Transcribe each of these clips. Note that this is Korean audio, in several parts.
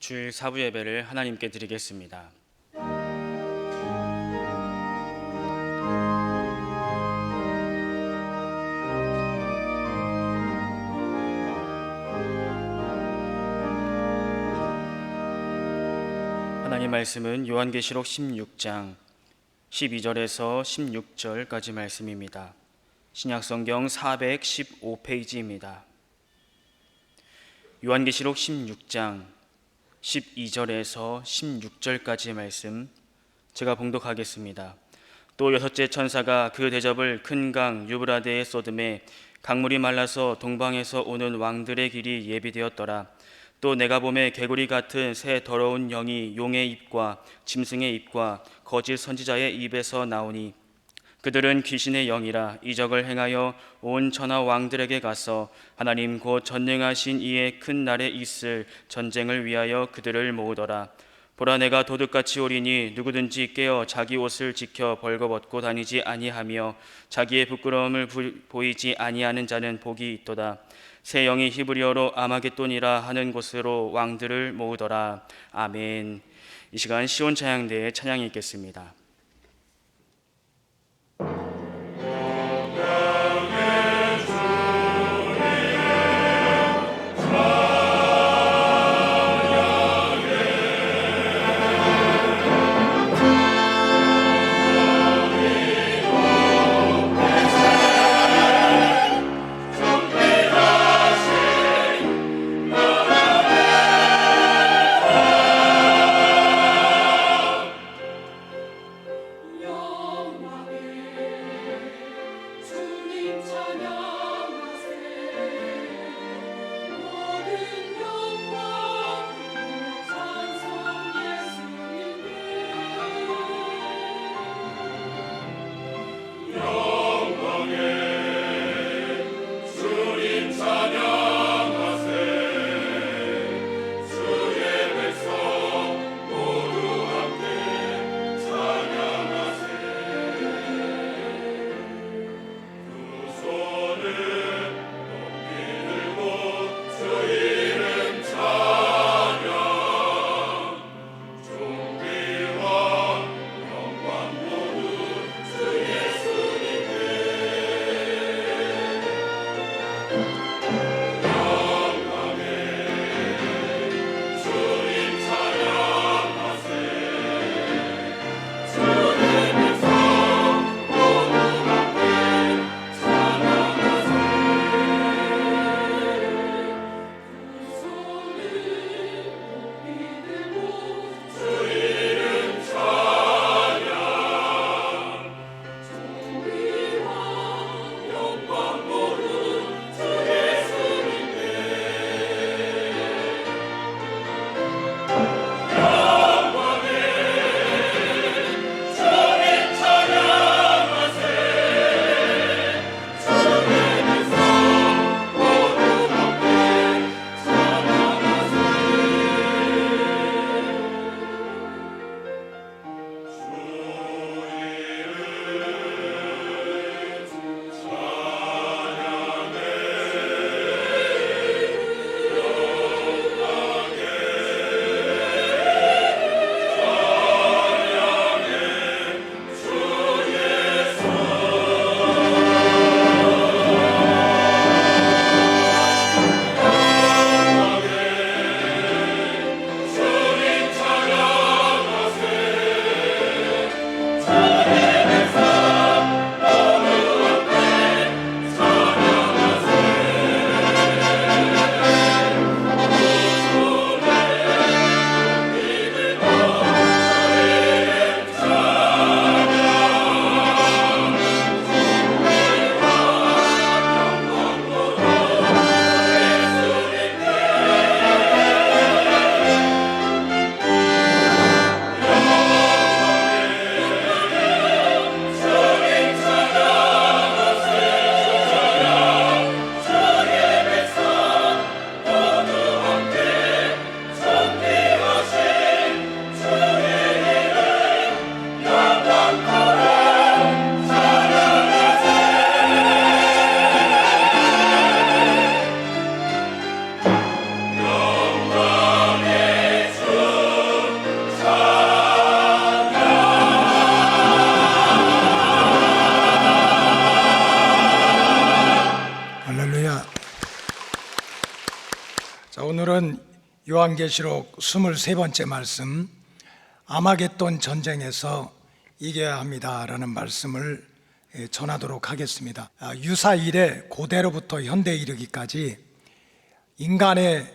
주일 사부 예배를 하나님께 드리겠습니다. 하나님 말씀은 요한계시록 16장 12절에서 16절까지 말씀입니다. 신약성경 415페이지입니다. 요한계시록 16장 12절에서 16절까지의 말씀 제가 봉독하겠습니다. 또 여섯째 천사가 그 대접을 큰 강 유브라데에 쏟음에 강물이 말라서 동방에서 오는 왕들의 길이 예비되었더라. 또 내가 보매 개구리 같은 새 더러운 영이 용의 입과 짐승의 입과 거짓 선지자의 입에서 나오니 그들은 귀신의 영이라 이적을 행하여 온 천하 왕들에게 가서 하나님 곧 전능하신 이의 큰 날에 있을 전쟁을 위하여 그들을 모으더라. 보라, 내가 도둑같이 오리니 누구든지 깨어 자기 옷을 지켜 벌거벗고 다니지 아니하며 자기의 부끄러움을 보이지 아니하는 자는 복이 있도다. 새 영이 히브리어로 아마겟돈이라 하는 곳으로 왕들을 모으더라. 아멘. 이 시간 시온 찬양대에 찬양이 있겠습니다. 요한계시록 23번째 말씀, 아마겟돈 전쟁에서 이겨야 합니다라는 말씀을 전하도록 하겠습니다. 유사 이래 고대로부터 현대에 이르기까지 인간의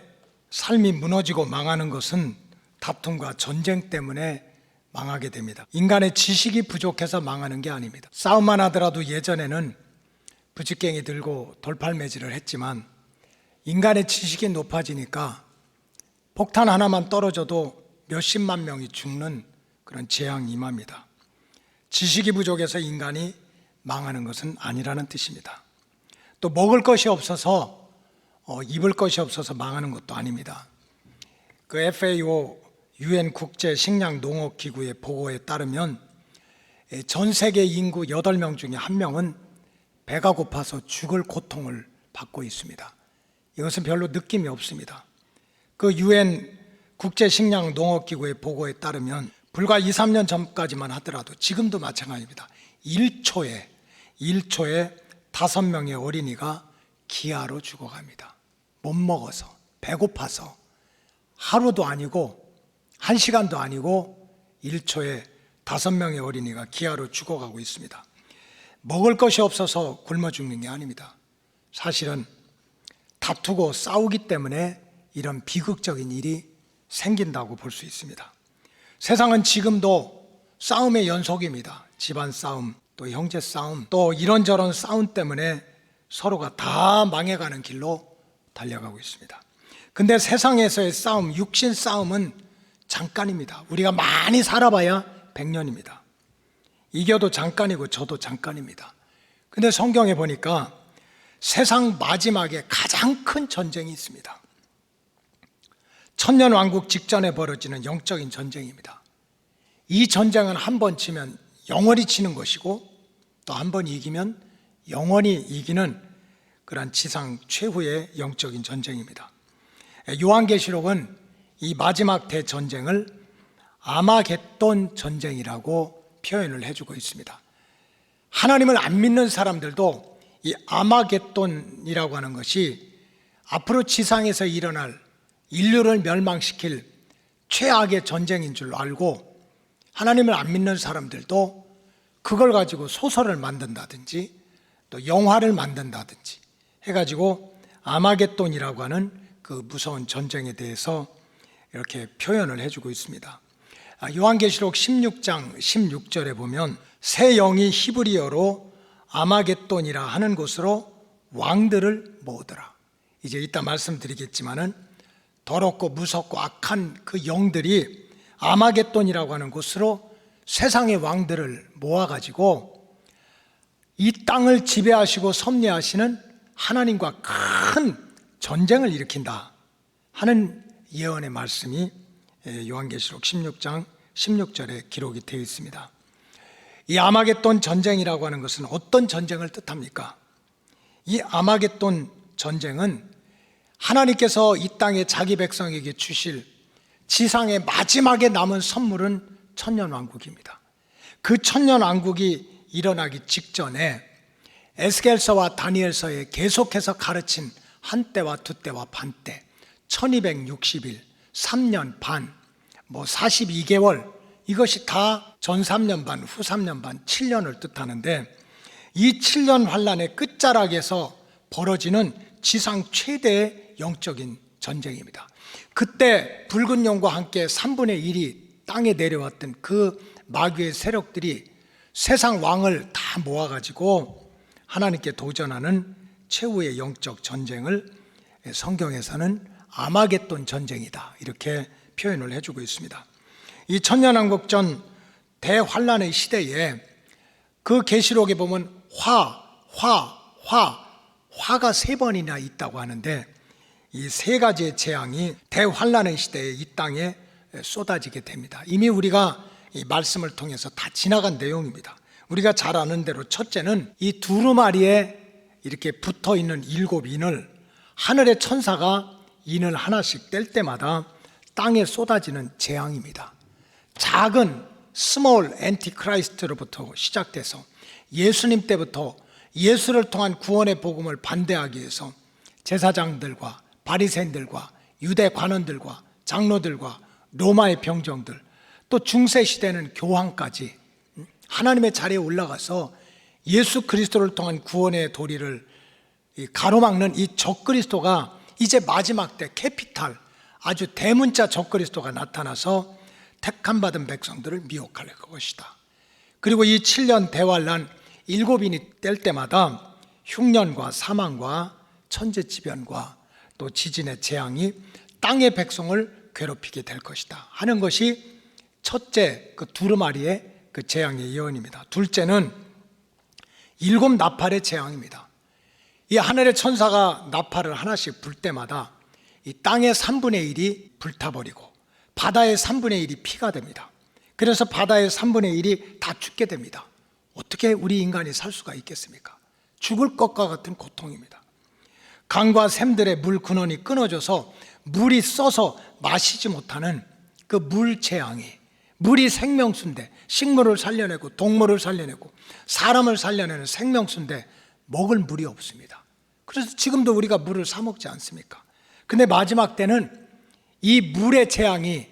삶이 무너지고 망하는 것은 다툼과 전쟁 때문에 망하게 됩니다. 인간의 지식이 부족해서 망하는 게 아닙니다. 싸움만 하더라도 예전에는 부직갱이 들고 돌팔매질을 했지만 인간의 지식이 높아지니까 폭탄 하나만 떨어져도 몇십만 명이 죽는 그런 재앙이 임합니다. 지식이 부족해서 인간이 망하는 것은 아니라는 뜻입니다. 또 먹을 것이 없어서 입을 것이 없어서 망하는 것도 아닙니다. 그 FAO UN 국제 식량 농업 기구의 보고에 따르면 전 세계 인구 8명 중에 1명은 배가 고파서 죽을 고통을 받고 있습니다. 이것은 별로 느낌이 없습니다. 그 UN 국제 식량 농업 기구의 보고에 따르면 불과 2, 3년 전까지만 하더라도 지금도 마찬가지입니다. 1초에 5명의 어린이가 기아로 죽어갑니다. 못 먹어서, 배고파서. 하루도 아니고 1시간도 아니고 1초에 5명의 어린이가 기아로 죽어가고 있습니다. 먹을 것이 없어서 굶어 죽는 게 아닙니다. 사실은 다투고 싸우기 때문에 이런 비극적인 일이 생긴다고 볼 수 있습니다. 세상은 지금도 싸움의 연속입니다. 집안 싸움, 또 형제 싸움, 또 이런저런 싸움 때문에 서로가 다 망해가는 길로 달려가고 있습니다. 근데 세상에서의 싸움, 육신 싸움은 잠깐입니다. 우리가 많이 살아봐야 100년입니다. 이겨도 잠깐이고 저도 잠깐입니다. 근데 성경에 보니까 세상 마지막에 가장 큰 전쟁이 있습니다. 천년왕국 직전에 벌어지는 영적인 전쟁입니다. 이 전쟁은 한 번 치면 영원히 치는 것이고 또 한 번 이기면 영원히 이기는 그런 지상 최후의 영적인 전쟁입니다. 요한계시록은 이 마지막 대전쟁을 아마겟돈 전쟁이라고 표현을 해주고 있습니다. 하나님을 안 믿는 사람들도 이 아마겟돈이라고 하는 것이 앞으로 지상에서 일어날 인류를 멸망시킬 최악의 전쟁인 줄 알고 하나님을 안 믿는 사람들도 그걸 가지고 소설을 만든다든지 또 영화를 만든다든지 해가지고 아마겟돈이라고 하는 그 무서운 전쟁에 대해서 이렇게 표현을 해주고 있습니다. 요한계시록 16장 16절에 보면 새 영이 히브리어로 아마겟돈이라 하는 곳으로 왕들을 모으더라. 이제 이따 말씀드리겠지만은 더럽고 무섭고 악한 그 영들이 아마겟돈이라고 하는 곳으로 세상의 왕들을 모아가지고 이 땅을 지배하시고 섭리하시는 하나님과 큰 전쟁을 일으킨다 하는 예언의 말씀이 요한계시록 16장 16절에 기록이 되어 있습니다. 이 아마겟돈 전쟁이라고 하는 것은 어떤 전쟁을 뜻합니까? 이 아마겟돈 전쟁은 하나님께서 이 땅에 자기 백성에게 주실 지상의 마지막에 남은 선물은 천년왕국입니다. 그 천년왕국이 일어나기 직전에 에스겔서와 다니엘서에 계속해서 가르친 한때와 두때와 반때 1260일, 3년 반, 42개월 이것이 다 전 3년 반, 후 3년 반, 7년을 뜻하는데 이 7년 환란의 끝자락에서 벌어지는 지상 최대의 영적인 전쟁입니다. 그때 붉은 용과 함께 3분의 1이 땅에 내려왔던 그 마귀의 세력들이 세상 왕을 다 모아가지고 하나님께 도전하는 최후의 영적 전쟁을 성경에서는 아마겟돈 전쟁이다 이렇게 표현을 해주고 있습니다. 이 천년왕국전 대환란의 시대에 그 계시록에 보면 화가 3번이나 있다고 하는데 이 3가지의 재앙이 대환란의 시대에 이 땅에 쏟아지게 됩니다. 이미 우리가 이 말씀을 통해서 다 지나간 내용입니다. 우리가 잘 아는 대로 첫째는 이 두루마리에 이렇게 붙어있는 7인을 하늘의 천사가 인을 하나씩 뗄 때마다 땅에 쏟아지는 재앙입니다. 작은 스몰 앤티크라이스트로부터 시작돼서 예수님 때부터 예수를 통한 구원의 복음을 반대하기 위해서 제사장들과 바리새인들과 유대 관원들과 장로들과 로마의 병정들, 또 중세 시대는 교황까지 하나님의 자리에 올라가서 예수 그리스도를 통한 구원의 도리를 가로막는 이 적그리스도가 이제 마지막 때 캐피탈, 아주 대문자 적그리스도가 나타나서 택함받은 백성들을 미혹할 것이다. 그리고 이 7년 대환란 7인이 뗄 때마다 흉년과 사망과 천재지변과 또 지진의 재앙이 땅의 백성을 괴롭히게 될 것이다 하는 것이 첫째 그 두루마리의 그 재앙의 예언입니다. 둘째는 7 나팔의 재앙입니다. 이 하늘의 천사가 나팔을 하나씩 불 때마다 이 땅의 3분의 1이 불타버리고 바다의 3분의 1이 피가 됩니다. 그래서 바다의 3분의 1이 다 죽게 됩니다. 어떻게 우리 인간이 살 수가 있겠습니까? 죽을 것과 같은 고통입니다. 강과 샘들의 물 근원이 끊어져서 물이 써서 마시지 못하는 그 물 재앙이, 물이 생명수인데 식물을 살려내고 동물을 살려내고 사람을 살려내는 생명수인데 먹을 물이 없습니다. 그래서 지금도 우리가 물을 사 먹지 않습니까? 근데 마지막 때는 이 물의 재앙이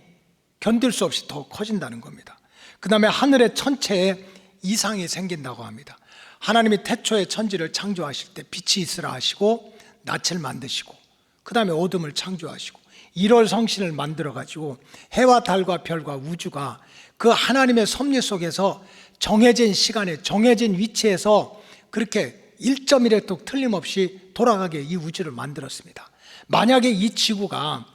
견딜 수 없이 더 커진다는 겁니다. 그 다음에 하늘의 천체에 이상이 생긴다고 합니다. 하나님이 태초에 천지를 창조하실 때 빛이 있으라 하시고 낯을 만드시고 그 다음에 어둠을 창조하시고 1월 성신을 만들어 가지고 해와 달과 별과 우주가 그 하나님의 섭리 속에서 정해진 시간에 정해진 위치에서 그렇게 1.1획도 틀림없이 돌아가게 이 우주를 만들었습니다. 만약에 이 지구가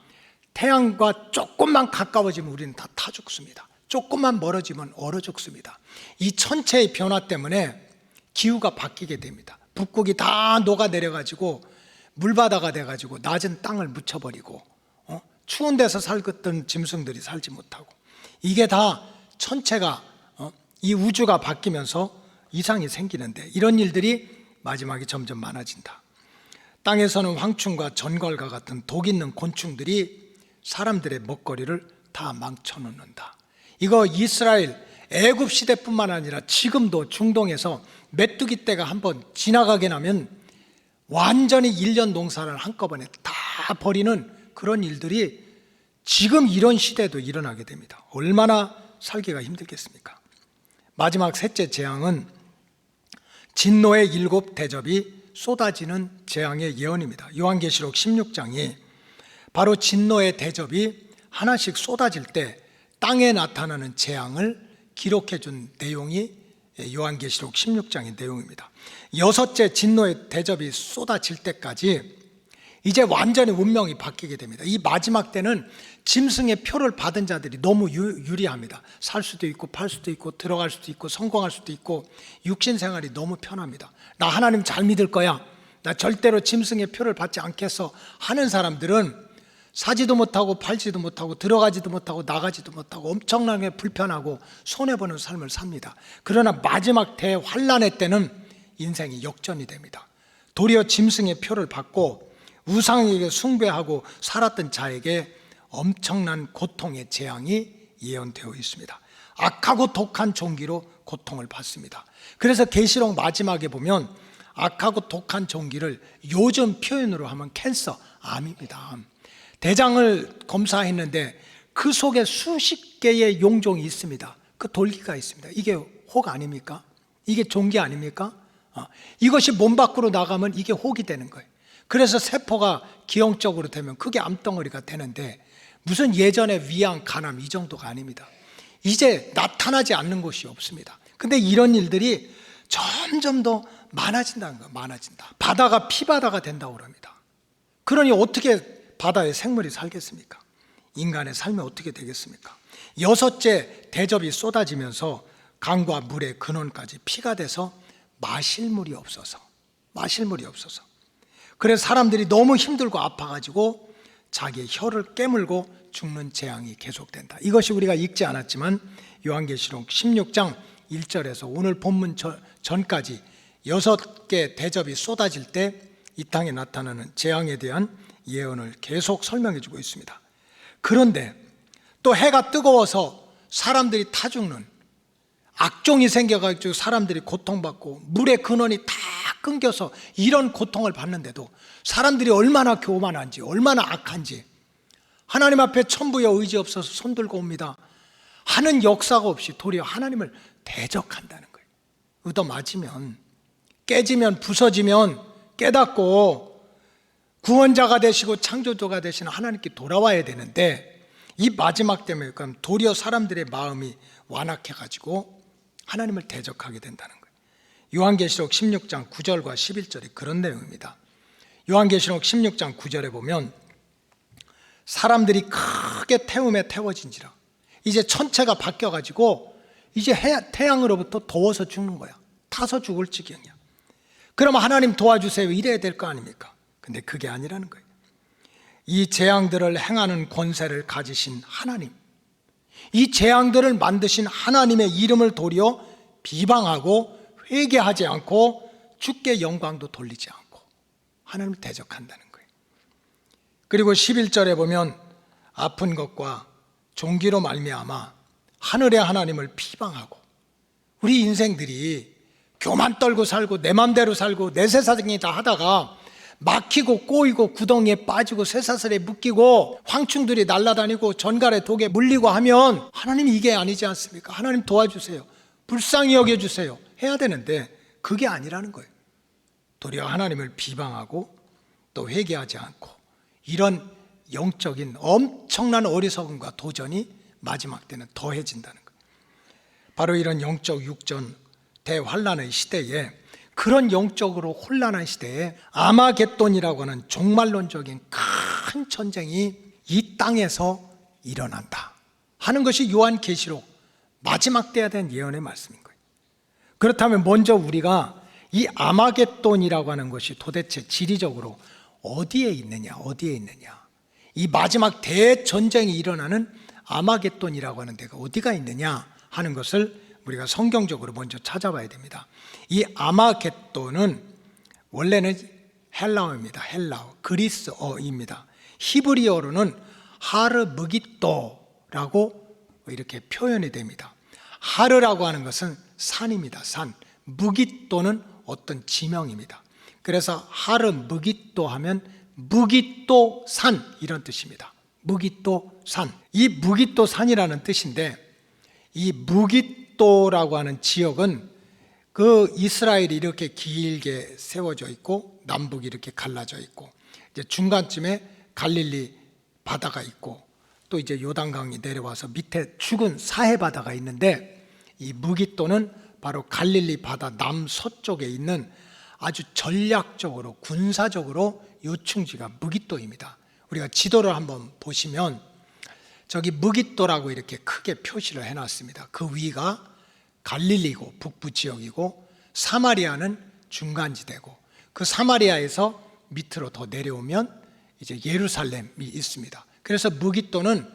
태양과 조금만 가까워지면 우리는 다 타 죽습니다. 조금만 멀어지면 얼어 죽습니다. 이 천체의 변화 때문에 기후가 바뀌게 됩니다. 북극이 다 녹아내려가지고 물바다가 돼가지고 낮은 땅을 묻혀버리고 추운 데서 살던 짐승들이 살지 못하고 이게 다 천체가 이 우주가 바뀌면서 이상이 생기는데 이런 일들이 마지막에 점점 많아진다. 땅에서는 황충과 전갈과 같은 독 있는 곤충들이 사람들의 먹거리를 다 망쳐놓는다. 이거 이스라엘 애굽 시대뿐만 아니라 지금도 중동에서 메뚜기 떼가 한번 지나가게 나면 완전히 1년 농사를 한꺼번에 다 버리는 그런 일들이 지금 이런 시대에도 일어나게 됩니다. 얼마나 살기가 힘들겠습니까? 마지막 셋째 재앙은 진노의 7 대접이 쏟아지는 재앙의 예언입니다. 요한계시록 16장이 바로 진노의 대접이 하나씩 쏟아질 때 땅에 나타나는 재앙을 기록해 준 내용이 요한계시록 16장의 내용입니다. 6째 진노의 대접이 쏟아질 때까지 이제 완전히 운명이 바뀌게 됩니다. 이 마지막 때는 짐승의 표를 받은 자들이 너무 유리합니다. 살 수도 있고 팔 수도 있고 들어갈 수도 있고 성공할 수도 있고 육신 생활이 너무 편합니다. 나 하나님 잘 믿을 거야, 나 절대로 짐승의 표를 받지 않겠어 하는 사람들은 사지도 못하고 팔지도 못하고 들어가지도 못하고 나가지도 못하고 엄청나게 불편하고 손해보는 삶을 삽니다. 그러나 마지막 대환란의 때는 인생이 역전이 됩니다. 도리어 짐승의 표를 받고 우상에게 숭배하고 살았던 자에게 엄청난 고통의 재앙이 예언되어 있습니다. 악하고 독한 종기로 고통을 받습니다. 그래서 계시록 마지막에 보면 악하고 독한 종기를 요즘 표현으로 하면 캔서, 암입니다. 대장을 검사했는데 그 속에 수십 개의 용종이 있습니다. 그 돌기가 있습니다. 이게 혹 아닙니까? 이게 종기 아닙니까? 이것이 몸 밖으로 나가면 이게 혹이 되는 거예요. 그래서 세포가 기형적으로 되면 그게 암덩어리가 되는데 무슨 예전에 위암, 간암 이 정도가 아닙니다. 이제 나타나지 않는 것이 없습니다. 근데 이런 일들이 점점 더 많아진다는 거예요. 많아진다. 바다가 피바다가 된다고 합니다. 그러니 어떻게 바다에 생물이 살겠습니까? 인간의 삶이 어떻게 되겠습니까? 6째 대접이 쏟아지면서 강과 물의 근원까지 피가 돼서 마실 물이 없어서 그래서 사람들이 너무 힘들고 아파가지고 자기의 혀를 깨물고 죽는 재앙이 계속된다. 이것이 우리가 읽지 않았지만 요한계시록 16장 1절에서 오늘 본문 전까지 6개 대접이 쏟아질 때 이 땅에 나타나는 재앙에 대한 예언을 계속 설명해 주고 있습니다. 그런데 또 해가 뜨거워서 사람들이 타 죽는, 악종이 생겨가지고 사람들이 고통받고 물의 근원이 다 끊겨서 이런 고통을 받는데도 사람들이 얼마나 교만한지 얼마나 악한지 하나님 앞에 천부여 의지 없어서 손들고 옵니다 하는 역사가 없이 도리어 하나님을 대적한다는 거예요. 얻어맞으면, 깨지면, 부서지면 깨닫고 구원자가 되시고 창조주가 되시는 하나님께 돌아와야 되는데, 이 마지막 때문에 그럼 도리어 사람들의 마음이 완악해가지고 하나님을 대적하게 된다는 거예요. 요한계시록 16장 9절과 11절이 그런 내용입니다. 요한계시록 16장 9절에 보면 사람들이 크게 태움에 태워진지라. 이제 천체가 바뀌어가지고 이제 태양으로부터 더워서 죽는 거야. 타서 죽을 지경이야. 그러면 하나님 도와주세요 이래야 될 거 아닙니까? 근데 그게 아니라는 거예요. 이 재앙들을 행하는 권세를 가지신 하나님, 이 재앙들을 만드신 하나님의 이름을 도리어 비방하고 회개하지 않고 주께 영광도 돌리지 않고 하나님을 대적한다는 거예요. 그리고 11절에 보면 아픈 것과 종기로 말미암아 하늘의 하나님을 비방하고, 우리 인생들이 교만 떨고 살고 내 맘대로 살고 내 세상이 다 하다가 막히고 꼬이고 구덩이에 빠지고 쇠사슬에 묶이고 황충들이 날아다니고 전갈에 독에 물리고 하면 하나님 이게 아니지 않습니까? 하나님 도와주세요, 불쌍히 여겨주세요 해야 되는데 그게 아니라는 거예요. 도리어 하나님을 비방하고 또 회개하지 않고 이런 영적인 엄청난 어리석음과 도전이 마지막 때는 더해진다는 거예요. 바로 이런 영적 육전 대환란의 시대에, 그런 영적으로 혼란한 시대에 아마겟돈이라고 하는 종말론적인 큰 전쟁이 이 땅에서 일어난다 하는 것이 요한계시록 마지막 때에 대한 예언의 말씀인 거예요. 그렇다면 먼저 우리가 이 아마겟돈이라고 하는 것이 도대체 지리적으로 어디에 있느냐, 이 마지막 대전쟁이 일어나는 아마겟돈이라고 하는 데가 어디가 있느냐 하는 것을 우리가 성경적으로 먼저 찾아봐야 됩니다. 이 아마겟돈은 원래는 헬라어입니다. 헬라어, 그리스어입니다. 히브리어로는 하르므깃도라고 이렇게 표현이 됩니다. 하르라고 하는 것은 산입니다. 산. 무깃도는 어떤 지명입니다. 그래서 하르므깃도 하면 무깃도 산 이런 뜻입니다. 무깃도 산. 이 무깃도 산이라는 뜻인데, 이 무깃도라고 하는 지역은 그 이스라엘이 이렇게 길게 세워져 있고 남북이 이렇게 갈라져 있고 이제 중간쯤에 갈릴리 바다가 있고 또 이제 요단강이 내려와서 밑에 죽은 사해 바다가 있는데, 이 무깃도는 바로 갈릴리 바다 남서쪽에 있는 아주 전략적으로 군사적으로 요충지가 무깃도입니다. 우리가 지도를 한번 보시면 저기 무깃도라고 이렇게 크게 표시를 해놨습니다. 그 위가 갈릴리고 북부 지역이고 사마리아는 중간지대고, 그 사마리아에서 밑으로 더 내려오면 이제 예루살렘이 있습니다. 그래서 무깃도는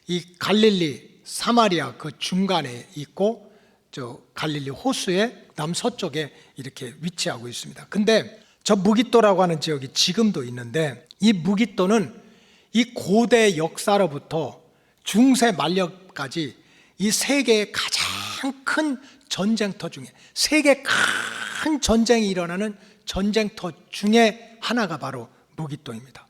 이 갈릴리 사마리아 그 중간에 있고 저 갈릴리 호수의 남서쪽에 이렇게 위치하고 있습니다. 근데 저 무깃도라고 하는 지역이 지금도 있는데, 이 무깃도는 이 고대 역사로부터 중세 만력까지 이 세계의 가장 큰 전쟁터 중에, 세계 큰 전쟁이 일어나는 전쟁터 중에 하나가 바로 무깃도입니다.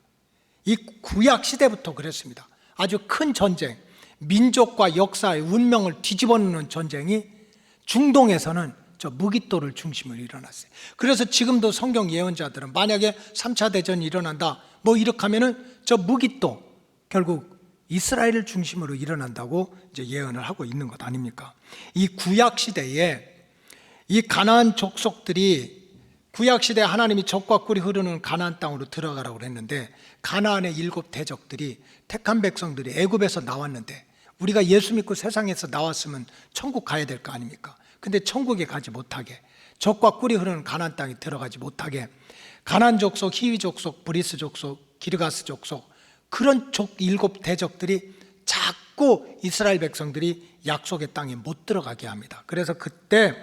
이 구약 시대부터 그랬습니다. 아주 큰 전쟁, 민족과 역사의 운명을 뒤집어 놓는 전쟁이 중동에서는 저 무깃도를 중심으로 일어났어요. 그래서 지금도 성경 예언자들은 만약에 3차 대전이 일어난다 뭐 이렇게 하면은 저 무깃도 결국 이스라엘을 중심으로 일어난다고 이제 예언을 하고 있는 것 아닙니까? 이 구약 시대에 이 가나안 족속들이, 구약 시대에 하나님이 젖과 꿀이 흐르는 가나안 땅으로 들어가라고 그랬는데, 가나안의 7 대적들이, 택한 백성들이 애굽에서 나왔는데 우리가 예수 믿고 세상에서 나왔으면 천국 가야 될 거 아닙니까? 근데 천국에 가지 못하게, 젖과 꿀이 흐르는 가나안 땅에 들어가지 못하게 가나안 족속, 히위 족속, 브리스 족속, 기르가스 족속, 그런 7 대적들이 자꾸 이스라엘 백성들이 약속의 땅에 못 들어가게 합니다. 그래서 그때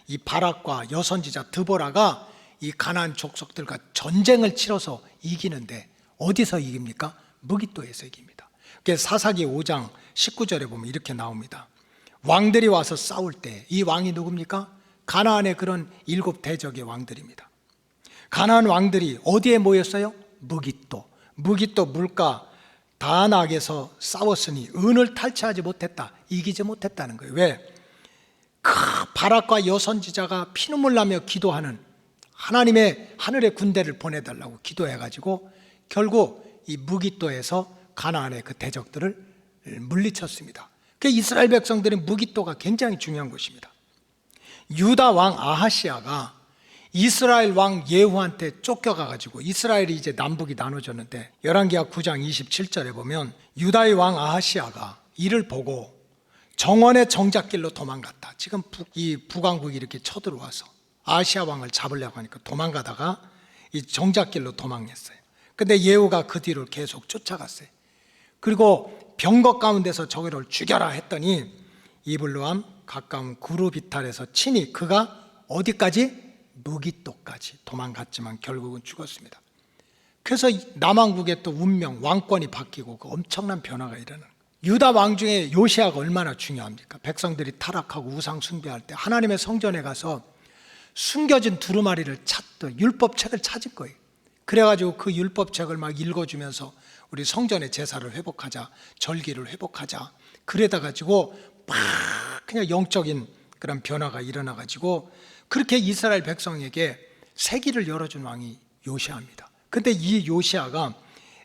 이 바락과 여선지자 드보라가 이 가나안 족속들과 전쟁을 치러서 이기는데, 어디서 이깁니까? 무깃도에서 이깁니다. 그래서 사사기 5장 19절에 보면 이렇게 나옵니다. 왕들이 와서 싸울 때, 이 왕이 누굽니까? 가나안의 그런 7 대적의 왕들입니다. 가나안 왕들이 어디에 모였어요? 무깃도. 무깃도 물가 다낙에서 싸웠으니 은을 탈취하지 못했다, 이기지 못했다는 거예요. 왜? 그 바락과 여선지자가 피눈물 나며 기도하는 하나님의 하늘의 군대를 보내달라고 기도해가지고 결국 이 무기또에서 가나안의 그 대적들을 물리쳤습니다. 그 이스라엘 백성들의 무기또가 굉장히 중요한 것입니다. 유다 왕 아하시아가 이스라엘 왕 예후한테 쫓겨가가지고 이스라엘이 이제 남북이 나눠졌는데 열왕기하 9장 27절에 보면 유다의 왕 아하시아가 이를 보고 정원의 정작길로 도망갔다. 지금 이 북왕국이 이렇게 쳐들어와서 아하시아 왕을 잡으려고 하니까 도망가다가 이 정작길로 도망했어요. 근데 예후가 그 뒤를 계속 쫓아갔어요. 그리고 병거 가운데서 저기를 죽여라 했더니 이블루함 가까운 구르비탈에서 친히 그가 어디까지? 무기또까지 도망갔지만 결국은 죽었습니다. 그래서 남왕국의 또 운명, 왕권이 바뀌고 그 엄청난 변화가 일어나는 거예요. 유다 왕 중에 요시아가 얼마나 중요합니까? 백성들이 타락하고 우상 숭배할 때 하나님의 성전에 가서 숨겨진 두루마리를 찾던 율법책을 찾을 거예요. 그래가지고 그 율법책을 막 읽어주면서 우리 성전의 제사를 회복하자, 절기를 회복하자, 그래다 가지고 막 그냥 영적인 그런 변화가 일어나가지고 그렇게 이스라엘 백성에게 세기를 열어준 왕이 요시아입니다. 근데 이 요시아가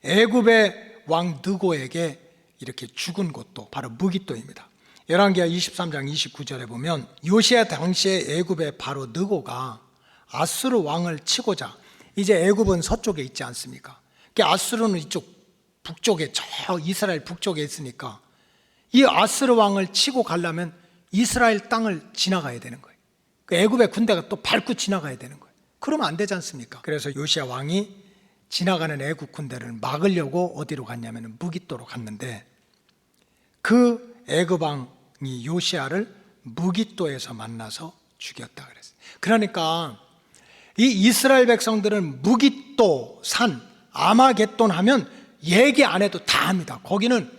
애굽의 왕 느고에게 이렇게 죽은 곳도 바로 무기또입니다. 열왕기하 23장 29절에 보면 요시아 당시에 애굽의 바로 느고가 아수르 왕을 치고자, 이제 애굽은 서쪽에 있지 않습니까? 아수르는 이쪽 북쪽에, 저 이스라엘 북쪽에 있으니까 이 아수르 왕을 치고 가려면 이스라엘 땅을 지나가야 되는 거예요. 애굽의 군대가 또 밟고 지나가야 되는 거예요. 그러면 안 되지 않습니까? 그래서 요시아 왕이 지나가는 애굽 군대를 막으려고 어디로 갔냐면 무기또로 갔는데 그 애굽 왕이 요시아를 무기또에서 만나서 죽였다 그랬어요. 그러니까 이 이스라엘 백성들은 무기또 산 아마겟돈 하면 얘기 안 해도 다 합니다. 거기는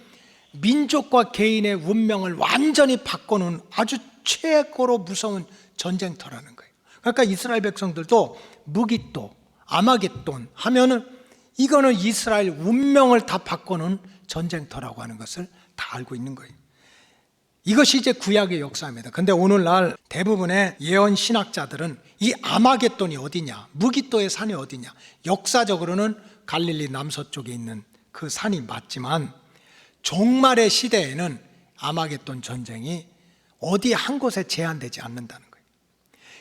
민족과 개인의 운명을 완전히 바꿔놓은 아주 최고로 무서운 전쟁터라는 거예요. 그러니까 이스라엘 백성들도 무기또, 아마겟돈 하면은 이거는 이스라엘 운명을 다 바꿔놓은 전쟁터라고 하는 것을 다 알고 있는 거예요. 이것이 이제 구약의 역사입니다. 근데 오늘날 대부분의 예언 신학자들은 이 아마겟돈이 어디냐, 무기또의 산이 어디냐, 역사적으로는 갈릴리 남서쪽에 있는 그 산이 맞지만 종말의 시대에는 아마겟돈 전쟁이 어디 한 곳에 제한되지 않는다는 거예요.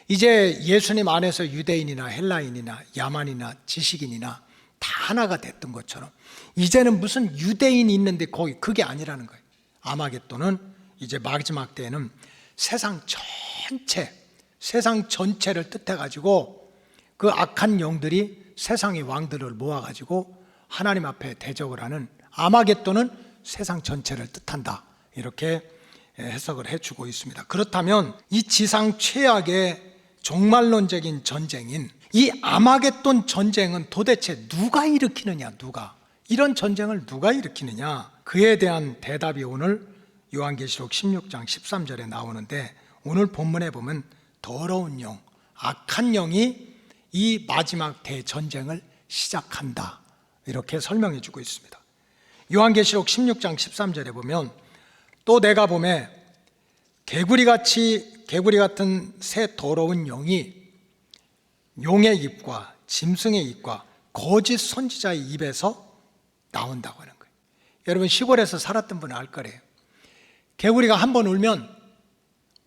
이제 예수님 안에서 유대인이나 헬라인이나 야만이나 지식인이나 다 하나가 됐던 것처럼 이제는 무슨 유대인이 있는데 거기 그게 아니라는 거예요. 아마겟돈은 이제 마지막 때에는 세상 전체를 뜻해가지고 그 악한 영들이 세상의 왕들을 모아가지고 하나님 앞에 대적을 하는, 아마겟돈은 세상 전체를 뜻한다, 이렇게 해석을 해주고 있습니다. 그렇다면 이 지상 최악의 종말론적인 전쟁인 이 아마겟돈 전쟁은 도대체 누가 일으키느냐, 이런 전쟁을 누가 일으키느냐, 그에 대한 대답이 오늘 요한계시록 16장 13절에 나오는데 오늘 본문에 보면 더러운 영, 악한 영이 이 마지막 대전쟁을 시작한다, 이렇게 설명해 주고 있습니다. 요한계시록 16장 13절에 보면 또 내가 보매 개구리 같은 새 더러운 영이 용의 입과 짐승의 입과 거짓 선지자의 입에서 나온다고 하는 거예요. 여러분 시골에서 살았던 분은 알 거래요. 개구리가 한 번 울면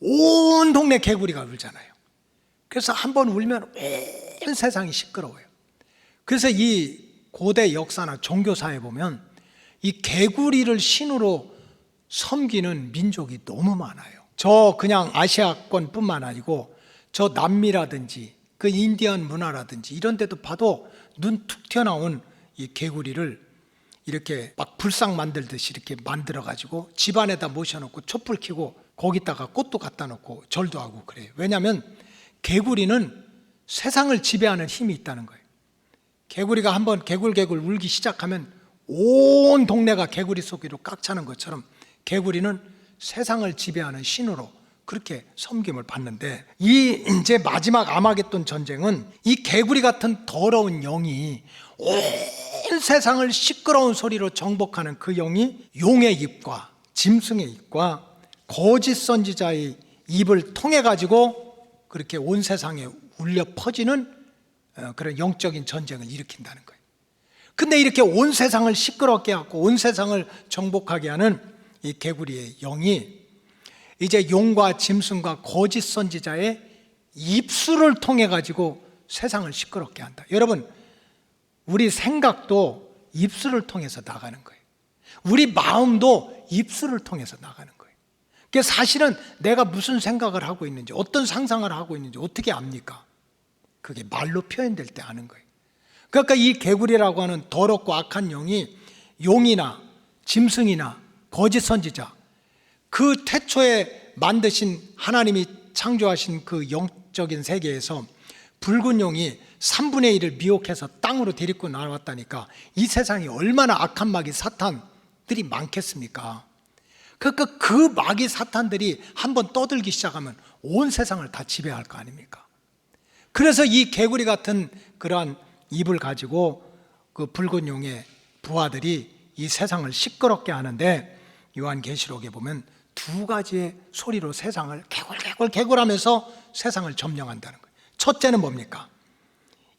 온 동네 개구리가 울잖아요. 그래서 한 번 울면 온 세상이 시끄러워요. 그래서 이 고대 역사나 종교사에 보면 이 개구리를 신으로 섬기는 민족이 너무 많아요. 저 그냥 아시아권 뿐만 아니고 저 남미라든지 그 인디언 문화라든지 이런 데도 봐도 눈 툭 튀어나온 이 개구리를 이렇게 막 불상 만들듯이 이렇게 만들어가지고 집안에다 모셔놓고 촛불 켜고 거기다가 꽃도 갖다 놓고 절도 하고 그래요. 왜냐하면 개구리는 세상을 지배하는 힘이 있다는 거예요. 개구리가 한번 개굴개굴 울기 시작하면 온 동네가 개구리 소리로 꽉 차는 것처럼 개구리는 세상을 지배하는 신으로 그렇게 섬김을 받는데, 이 이제 마지막 아마겟돈 전쟁은 이 개구리 같은 더러운 영이 온 세상을 시끄러운 소리로 정복하는 그 영이 용의 입과 짐승의 입과 거짓 선지자의 입을 통해 가지고 그렇게 온 세상에 울려 퍼지는 그런 영적인 전쟁을 일으킨다는 거예요. 근데 이렇게 온 세상을 시끄럽게 하고 온 세상을 정복하게 하는 이 개구리의 영이 이제 용과 짐승과 거짓 선지자의 입술을 통해 가지고 세상을 시끄럽게 한다. 여러분, 우리 생각도 입술을 통해서 나가는 거예요. 우리 마음도 입술을 통해서 나가는 거예요. 그러니까 사실은 내가 무슨 생각을 하고 있는지, 어떤 상상을 하고 있는지 어떻게 압니까? 그게 말로 표현될 때 아는 거예요. 그러니까 이 개구리라고 하는 더럽고 악한 영이 용이나 짐승이나 거짓 선지자, 그 태초에 만드신 하나님이 창조하신 그 영적인 세계에서 붉은 용이 3분의 1을 미혹해서 땅으로 데리고 나왔다니까 이 세상에 얼마나 악한 마귀 사탄들이 많겠습니까? 그러니까 그 마귀 사탄들이 한번 떠들기 시작하면 온 세상을 다 지배할 거 아닙니까? 그래서 이 개구리 같은 그러한 입을 가지고 그 붉은 용의 부하들이 이 세상을 시끄럽게 하는데, 요한계시록에 보면 두 가지의 소리로 세상을 개굴하면서 세상을 점령한다는 거예요. 첫째는 뭡니까?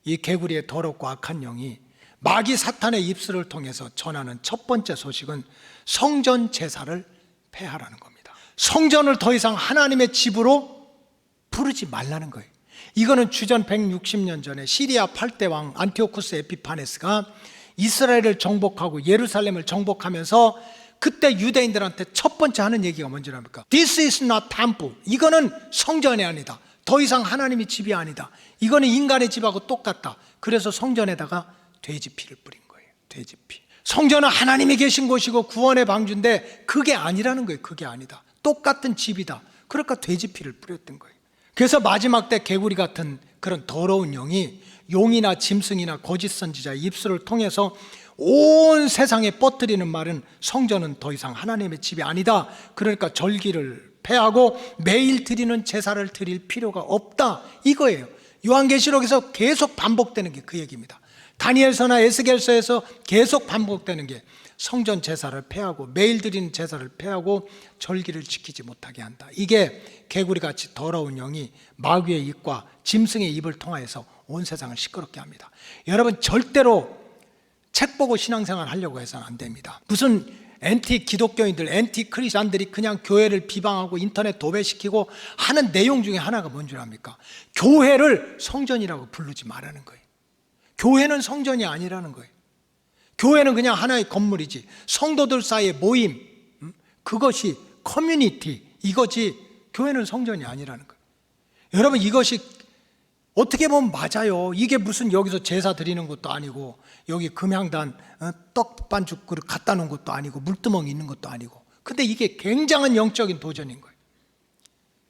이 개구리의 더럽고 악한 영이 마귀 사탄의 입술을 통해서 전하는 첫 번째 소식은 성전 제사를 폐하라는 겁니다. 성전을 더 이상 하나님의 집으로 부르지 말라는 거예요. 이거는 주전 160년 전에 시리아 8대 왕 안티오쿠스 에피파네스가 이스라엘을 정복하고 예루살렘을 정복하면서 그때 유대인들한테 첫 번째 하는 얘기가 뭔지랍니까? This is not temple. 이거는 성전이 아니다. 더 이상 하나님의 집이 아니다. 이거는 인간의 집하고 똑같다. 그래서 성전에다가 돼지 피를 뿌린 거예요. 돼지 피. 성전은 하나님이 계신 곳이고 구원의 방주인데 그게 아니라는 거예요. 그게 아니다. 똑같은 집이다. 그러니까 돼지 피를 뿌렸던 거예요. 그래서 마지막 때 개구리 같은 그런 더러운 영이 용이나 짐승이나 거짓 선지자의 입술을 통해서 온 세상에 뻗뜨리는 말은 성전은 더 이상 하나님의 집이 아니다. 그러니까 절기를 폐하고 매일 드리는 제사를 드릴 필요가 없다. 이거예요. 요한계시록에서 계속 반복되는 게 그 얘기입니다. 다니엘서나 에스겔서에서 계속 반복되는 게 성전 제사를 폐하고 매일 드리는 제사를 폐하고 절기를 지키지 못하게 한다. 이게 개구리같이 더러운 영이 마귀의 입과 짐승의 입을 통하여서 온 세상을 시끄럽게 합니다. 여러분, 절대로 책 보고 신앙생활 하려고 해서는 안 됩니다. 무슨 엔티 기독교인들, 엔티 크리스찬들이 그냥 교회를 비방하고 인터넷 도배시키고 하는 내용 중에 하나가 뭔 줄 압니까? 교회를 성전이라고 부르지 말라는 거예요. 교회는 성전이 아니라는 거예요. 교회는 그냥 하나의 건물이지, 성도들 사이의 모임, 그것이 커뮤니티, 이거지 교회는 성전이 아니라는 거예요. 여러분, 이것이 어떻게 보면 맞아요. 이게 무슨 여기서 제사 드리는 것도 아니고 여기 금향단 떡 반죽 그릇 갖다 놓은 것도 아니고 물두멍이 있는 것도 아니고, 근데 이게 굉장한 영적인 도전인 거예요.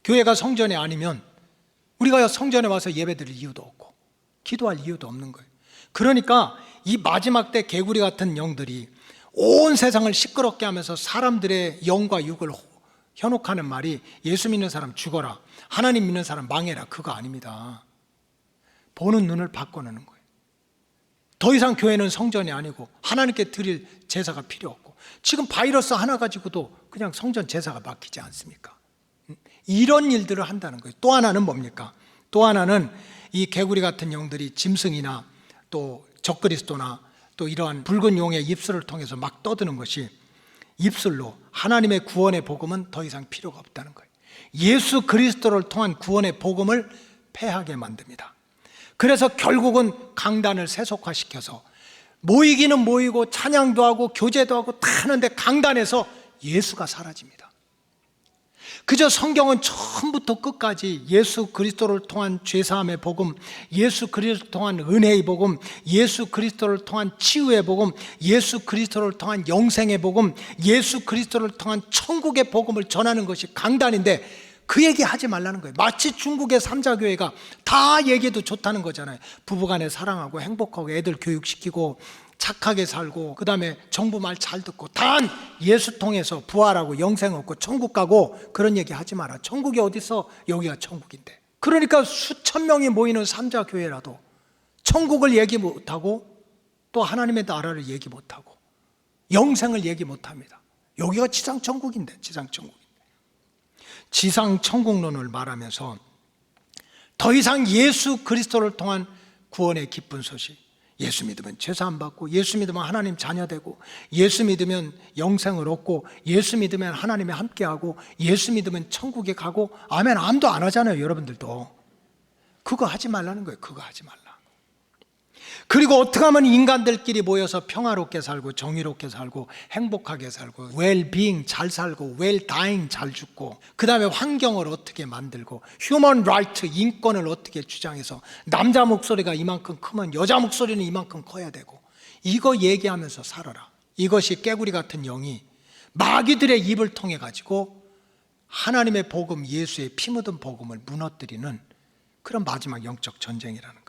교회가 성전이 아니면 우리가 성전에 와서 예배드릴 이유도 없고 기도할 이유도 없는 거예요. 그러니까 이 마지막 때 개구리 같은 영들이 온 세상을 시끄럽게 하면서 사람들의 영과 육을 현혹하는 말이 예수 믿는 사람 죽어라, 하나님 믿는 사람 망해라, 그거 아닙니다. 보는 눈을 바꿔놓는 거예요. 더 이상 교회는 성전이 아니고 하나님께 드릴 제사가 필요 없고, 지금 바이러스 하나 가지고도 그냥 성전 제사가 막히지 않습니까? 이런 일들을 한다는 거예요. 또 하나는 뭡니까? 또 하나는 이 개구리 같은 영들이 짐승이나 또 적그리스도나 또 이러한 붉은 용의 입술을 통해서 막 떠드는 것이, 입술로 하나님의 구원의 복음은 더 이상 필요가 없다는 거예요. 예수 그리스도를 통한 구원의 복음을 폐하게 만듭니다. 그래서 결국은 강단을 세속화시켜서 모이기는 모이고 찬양도 하고 교제도 하고 다 하는데 강단에서 예수가 사라집니다. 그저 성경은 처음부터 끝까지 예수 그리스도를 통한 죄사함의 복음, 예수 그리스도를 통한 은혜의 복음, 예수 그리스도를 통한 치유의 복음, 예수 그리스도를 통한 영생의 복음, 예수 그리스도를 통한 천국의 복음을 전하는 것이 강단인데 그 얘기 하지 말라는 거예요. 마치 중국의 삼자교회가 다 얘기해도 좋다는 거잖아요. 부부간에 사랑하고 행복하고 애들 교육시키고 착하게 살고 그 다음에 정부 말 잘 듣고 단 예수 통해서 부활하고 영생 얻고 천국 가고 그런 얘기 하지 마라. 천국이 어디서, 여기가 천국인데. 그러니까 수천 명이 모이는 삼자교회라도 천국을 얘기 못하고 또 하나님의 나라를 얘기 못하고 영생을 얘기 못합니다. 여기가 지상천국인데, 지상천국론을 말하면서 더 이상 예수 그리스도를 통한 구원의 기쁜 소식, 예수 믿으면 죄사함 받고, 예수 믿으면 하나님 자녀 되고, 예수 믿으면 영생을 얻고, 예수 믿으면 하나님이 함께하고, 예수 믿으면 천국에 가고, 아멘 아무도 안 하잖아요. 여러분들도 그거 하지 말라는 거예요. 그거 하지 말라. 그리고 어떻게 하면 인간들끼리 모여서 평화롭게 살고 정의롭게 살고 행복하게 살고 웰빙 잘 살고 웰다잉 잘 죽고, 그 다음에 환경을 어떻게 만들고 휴먼 라이트 인권을 어떻게 주장해서 남자 목소리가 이만큼 크면 여자 목소리는 이만큼 커야 되고, 이거 얘기하면서 살아라. 이것이 깨구리 같은 영이 마귀들의 입을 통해 가지고 하나님의 복음, 예수의 피 묻은 복음을 무너뜨리는 그런 마지막 영적 전쟁이라는 거예요.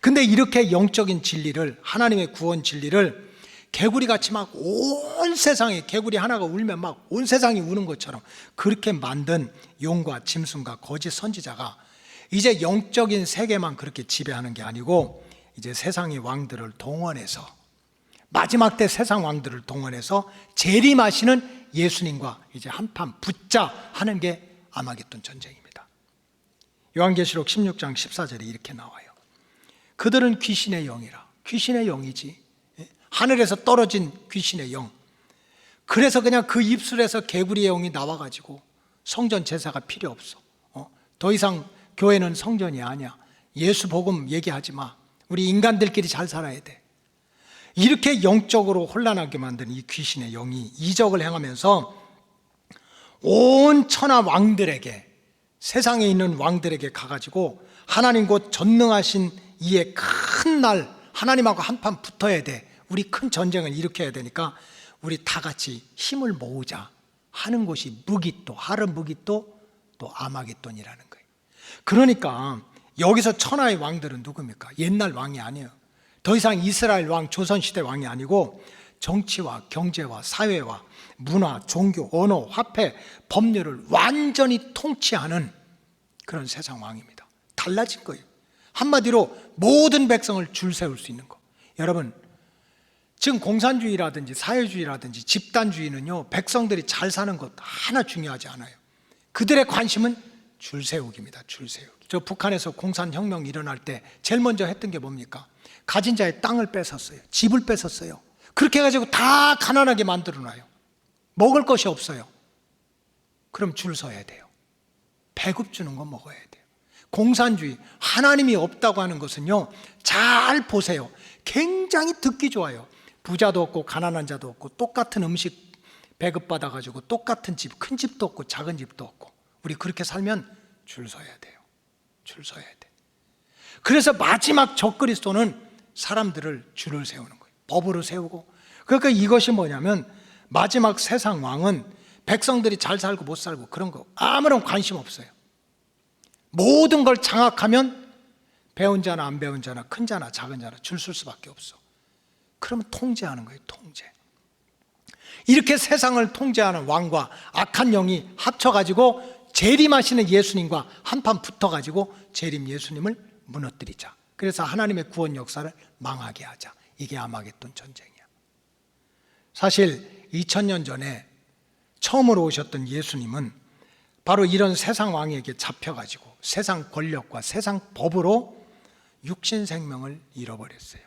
근데 이렇게 영적인 진리를, 하나님의 구원 진리를 개구리같이 막 온 세상에, 개구리 하나가 울면 막 온 세상이 우는 것처럼 그렇게 만든 용과 짐승과 거짓 선지자가 이제 영적인 세계만 그렇게 지배하는 게 아니고, 이제 세상의 왕들을 동원해서, 마지막 때 세상 왕들을 동원해서 재림하시는 예수님과 이제 한판 붙자 하는 게 아마겟돈 전쟁입니다. 요한계시록 16장 14절에 이렇게 나와요. 그들은 귀신의 영이라. 귀신의 영이지, 하늘에서 떨어진 귀신의 영. 그래서 그냥 그 입술에서 개구리의 영이 나와가지고 성전 제사가 필요 없어. 더 이상 교회는 성전이 아니야. 예수 복음 얘기하지 마. 우리 인간들끼리 잘 살아야 돼. 이렇게 영적으로 혼란하게 만든 이 귀신의 영이 이적을 행하면서 온 천하 왕들에게, 세상에 있는 왕들에게 가가지고 하나님 곧 전능하신 이의 큰 날, 하나님하고 한판 붙어야 돼. 우리 큰 전쟁을 일으켜야 되니까 우리 다 같이 힘을 모으자 하는 곳이 무기또, 하르 무기또, 또 아마겟돈이라는 거예요. 그러니까 여기서 천하의 왕들은 누굽니까? 옛날 왕이 아니에요. 더 이상 이스라엘 왕, 조선시대 왕이 아니고 정치와 경제와 사회와 문화, 종교, 언어, 화폐, 법률을 완전히 통치하는 그런 세상 왕입니다. 달라진 거예요. 한마디로 모든 백성을 줄 세울 수 있는 거. 여러분, 지금 공산주의라든지 사회주의라든지 집단주의는요, 백성들이 잘 사는 것 하나 중요하지 않아요. 그들의 관심은 줄 세우기입니다. 줄 세우기. 저 북한에서 공산혁명 일어날 때 제일 먼저 했던 게 뭡니까? 가진 자의 땅을 뺏었어요. 집을 뺏었어요. 그렇게 해가지고 다 가난하게 만들어놔요. 먹을 것이 없어요. 그럼 줄 서야 돼요. 배급 주는 거 먹어야 돼요. 공산주의, 하나님이 없다고 하는 것은요, 잘 보세요. 굉장히 듣기 좋아요. 부자도 없고 가난한 자도 없고 똑같은 음식 배급받아가지고 똑같은 집, 큰 집도 없고 작은 집도 없고, 우리 그렇게 살면 줄 서야 돼요. 줄 서야 돼. 그래서 마지막 적그리스도는 사람들을 줄을 세우는 거예요. 법으로 세우고. 그러니까 이것이 뭐냐면, 마지막 세상 왕은 백성들이 잘 살고 못 살고 그런 거 아무런 관심 없어요. 모든 걸 장악하면 배운 자나 안 배운 자나 큰 자나 작은 자나 줄 설 수밖에 없어. 그러면 통제하는 거예요. 통제. 이렇게 세상을 통제하는 왕과 악한 영이 합쳐가지고 재림하시는 예수님과 한판 붙어가지고 재림 예수님을 무너뜨리자. 그래서 하나님의 구원 역사를 망하게 하자. 이게 아마겟돈 전쟁이야. 사실 2000년 전에 처음으로 오셨던 예수님은 바로 이런 세상 왕에게 잡혀가지고 세상 권력과 세상 법으로 육신 생명을 잃어버렸어요.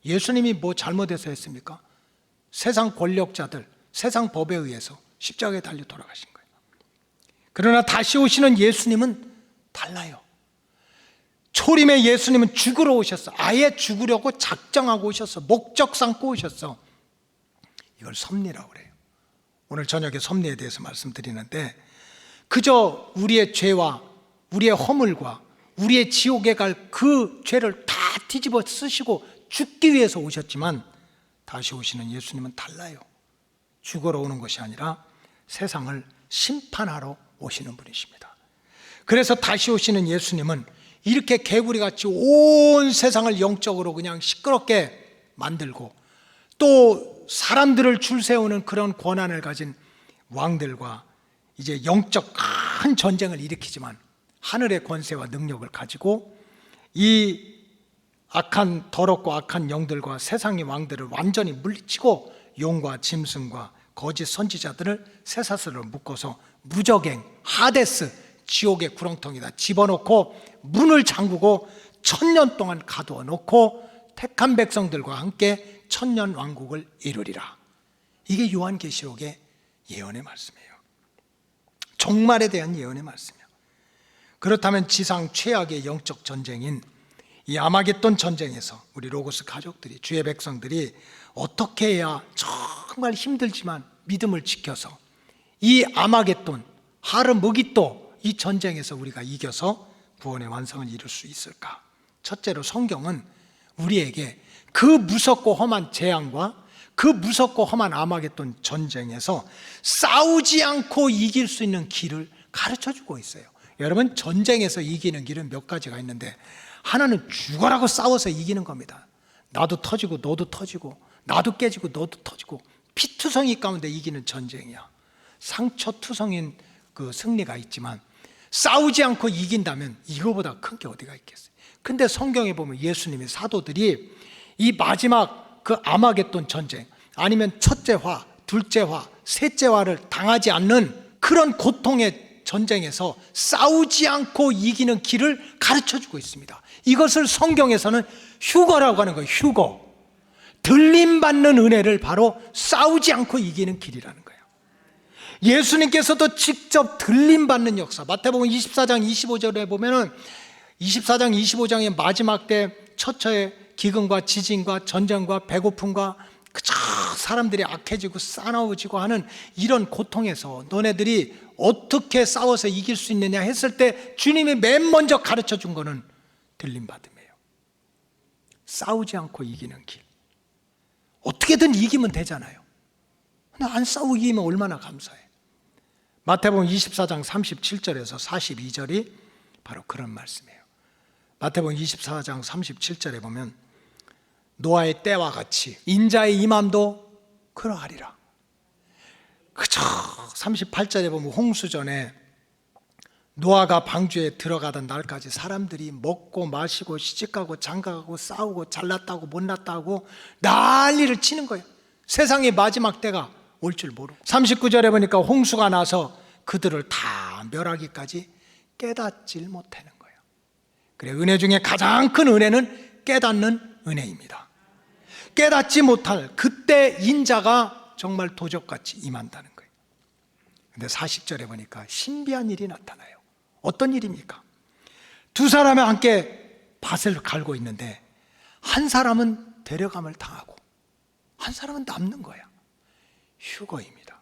예수님이 뭐 잘못해서 했습니까? 세상 권력자들, 세상 법에 의해서 십자가에 달려 돌아가신 거예요. 그러나 다시 오시는 예수님은 달라요. 초림의 예수님은 죽으러 오셨어. 아예 죽으려고 작정하고 오셨어. 목적 삼고 오셨어. 이걸 섭리라고 그래요. 오늘 저녁에 섭리에 대해서 말씀드리는데, 그저 우리의 죄와 우리의 허물과 우리의 지옥에 갈 그 죄를 다 뒤집어 쓰시고 죽기 위해서 오셨지만, 다시 오시는 예수님은 달라요. 죽으러 오는 것이 아니라 세상을 심판하러 오시는 분이십니다. 그래서 다시 오시는 예수님은 이렇게 개구리같이 온 세상을 영적으로 그냥 시끄럽게 만들고, 또 사람들을 줄 세우는 그런 권한을 가진 왕들과 이제 영적 큰 전쟁을 일으키지만 하늘의 권세와 능력을 가지고 이 악한 더럽고 악한 영들과 세상의 왕들을 완전히 물리치고 용과 짐승과 거짓 선지자들을 쇠사슬로 묶어서 무적행 하데스 지옥의 구렁텅이다 집어넣고 문을 잠그고 1000년 동안 가두어 놓고 택한 백성들과 함께 천년 왕국을 이루리라. 이게 요한계시록의 예언의 말씀이에요. 종말에 대한 예언의 말씀이에요. 그렇다면 지상 최악의 영적 전쟁인 이 아마겟돈 전쟁에서 우리 로고스 가족들이, 주의 백성들이 어떻게 해야 정말 힘들지만 믿음을 지켜서 이 아마겟돈, 하르무기또 이 전쟁에서 우리가 이겨서 구원의 완성을 이룰 수 있을까? 첫째로 성경은 우리에게 그 무섭고 험한 재앙과 그 무섭고 험한 아마겟돈 전쟁에서 싸우지 않고 이길 수 있는 길을 가르쳐주고 있어요. 여러분, 전쟁에서 이기는 길은 몇 가지가 있는데 하나는 죽어라고 싸워서 이기는 겁니다. 나도 터지고 너도 터지고 나도 깨지고 너도 터지고 피투성이 가운데 이기는 전쟁이야. 상처투성인 그 승리가 있지만 싸우지 않고 이긴다면 이거보다 큰 게 어디가 있겠어요. 근데 성경에 보면 예수님의 사도들이 이 마지막 그 아마겟돈 전쟁, 아니면 첫째 화, 둘째 화, 셋째 화를 당하지 않는 그런 고통의 전쟁에서 싸우지 않고 이기는 길을 가르쳐주고 있습니다. 이것을 성경에서는 휴거라고 하는 거예요. 휴거. 들림받는 은혜를 바로 싸우지 않고 이기는 길이라는 거예요. 예수님께서도 직접 들림받는 역사, 마태복음 24장 25절에 보면은 24장 25장의 마지막 때 처처의 기근과 지진과 전쟁과 배고픔과 그저 사람들이 악해지고 싸나워지고 하는 이런 고통에서 너네들이 어떻게 싸워서 이길 수 있느냐 했을 때 주님이 맨 먼저 가르쳐 준 거는 들림받음이에요. 싸우지 않고 이기는 길. 어떻게든 이기면 되잖아요. 근데 안 싸우고 이기면 얼마나 감사해. 마태복음 24장 37절에서 42절이 바로 그런 말씀이에요. 마태복음 24장 37절에 보면 노아의 때와 같이 인자의 임함도 그러하리라. 그저 38절에 보면 홍수전에 노아가 방주에 들어가던 날까지 사람들이 먹고 마시고 시집가고 장가가고 싸우고 잘났다고 못났다고 난리를 치는 거예요. 세상의 마지막 때가 올 줄 모르고 39절에 보니까 홍수가 나서 그들을 다 멸하기까지 깨닫질 못하는 거예요. 그래, 은혜 중에 가장 큰 은혜는 깨닫는 은혜입니다. 깨닫지 못할 그때 인자가 정말 도적같이 임한다는 거예요. 근데 40절에 보니까 신비한 일이 나타나요. 어떤 일입니까? 두 사람이 함께 밭을 갈고 있는데 한 사람은 데려감을 당하고 한 사람은 남는 거야. 휴거입니다.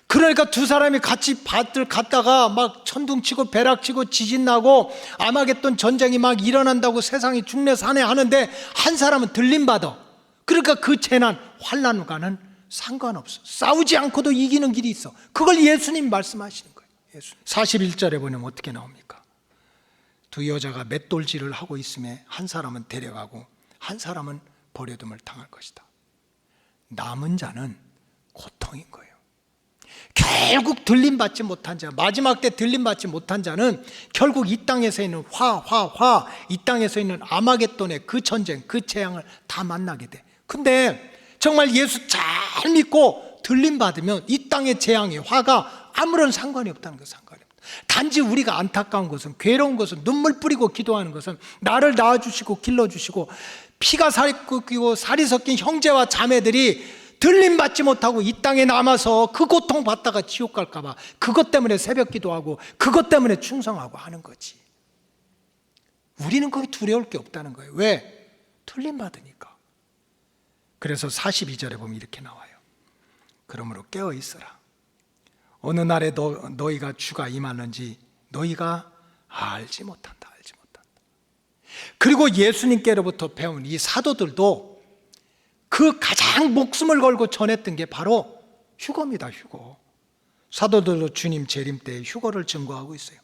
그러니까 두 사람이 같이 밭을 갔다가 막 천둥치고 벼락치고 지진나고 아마겟돈 전쟁이 막 일어난다고 세상이 중내산해 하는데 한 사람은 들림받아. 그러니까 그 재난 환난과는 상관없어. 싸우지 않고도 이기는 길이 있어. 그걸 예수님 말씀하시는 거예요. 41절에 보면 어떻게 나옵니까? 두 여자가 맷돌질을 하고 있음에 한 사람은 데려가고 한 사람은 버려둠을 당할 것이다. 남은 자는 고통인 거예요. 결국 들림받지 못한 자, 마지막 때 들림받지 못한 자는 결국 이 땅에서 있는 이 땅에서 있는 아마겟돈의 그 전쟁, 그 재앙을 다 만나게 돼. 근데 정말 예수 잘 믿고 들림받으면 이 땅의 재앙의 화가 아무런 상관이 없다는 거, 상관이 없다. 단지 우리가 안타까운 것은, 괴로운 것은, 눈물 뿌리고 기도하는 것은 나를 낳아주시고 길러주시고 피가 섞이고 살이 섞인 형제와 자매들이 들림받지 못하고 이 땅에 남아서 그 고통 받다가 지옥 갈까 봐 그것 때문에 새벽 기도하고 그것 때문에 충성하고 하는 거지. 우리는 거기 두려울 게 없다는 거예요. 왜? 들림받으니까. 그래서 42절에 보면 이렇게 나와요. 그러므로 깨어 있어라. 어느 날에 너희가 주가 임하는지 너희가 알지 못한다. 알지 못한다. 그리고 예수님께로부터 배운 이 사도들도 그 가장 목숨을 걸고 전했던 게 바로 휴거입니다. 휴거. 사도들도 주님 재림 때 휴거를 증거하고 있어요.